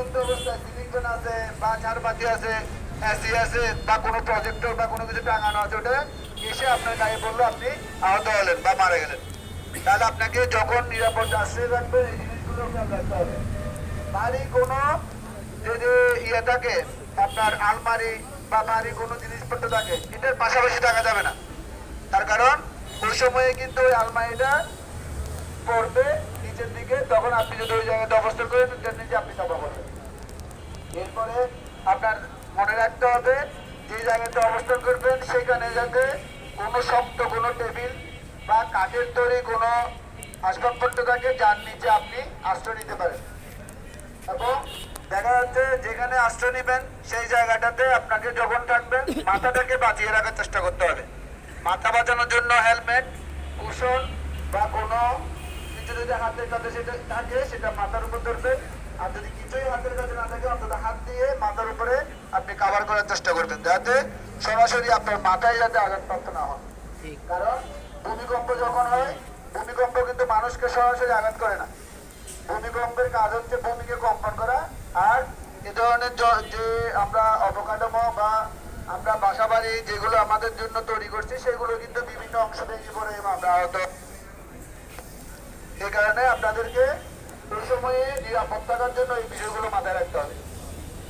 ঘুমন্ত অবস্থায় ceiling fan আছে বা ঝাড়বাতি আছে, এসি আছে বা কোনো প্রজেক্টর বা কোনো কিছু টাঙানো আছে, ওটা এসে আপনার গায়ে পড়লো, আপনি আহত হলেন বা মারা গেলেন। তাহলে আপনাকে যখন নিরাপদ আশ্রয় রাখবেন এই জিনিসগুলো খেয়াল রাখতে হবে। বাড়ি কোনো যদি ইয়ে থাকে, আপনার আলমারি বা বাড়ি কোনো জিনিসপত্র থাকে, এটার পাশাপাশি থাকা যাবে না। তার কারণ ওই সময়ে কিন্তু ওই আলমারিটা পড়বে নিচের দিকে, তখন আপনি যদি ওই জায়গাতে অবস্থান করেন তার নিচে আপনি চাপা পড়বেন। এরপরে আপনার মনে রাখতে হবে যে জায়গাতে অবস্থান করবেন সেখানে যাতে কোনো শক্ত কোনো টেবিল বা কাঠের তৈরি কোনো আসবাবপত্র থাকে যার নিচে আপনি আশ্রয় নিতে পারেন। এবং দেখা যাচ্ছে যেখানে আশ্রয় নেবেন সেই জায়গাটাতে আপনাকে যখন থাকবেন মাথাটাকে বাঁচিয়ে রাখার চেষ্টা করতে হবে। মাথা বাঁচানোর জন্য হেলমেট, কুশন বা কোনো কিছু যদি হাতের কাছে সেটা থাকে সেটা মাথার উপর ধরবেন। আর যদি কিছুই হাতের কাছে না থাকে অন্তত হাত দিয়ে মাথার উপরে আপনি কাভার করার চেষ্টা করবেন, যাতে সরাসরি আপনার মাথায় যাতে আঘাতপ্রাপ্ত না হয়। কারণ ভূমিকম্প যখন হয়, ভূমিকম্প কিন্তু মানুষকে সরাসরি আঘাত করে না। ভূমিকম্পের কাজ হচ্ছে ভূমিকে কম্পন করা। আর এ ধরনের যে আমরা অবকাঠামো বা আমরা বাসাবাড়ি যেগুলো আমাদের জন্য তৈরি করছি সেগুলো কিন্তু বিভিন্ন অংশ ভেঙে পড়ে আমরা আহত। এই কারণে আপনাদেরকে এই সময়ে নিরাপত্তার জন্য এই বিষয়গুলো মাথায় রাখতে হবে।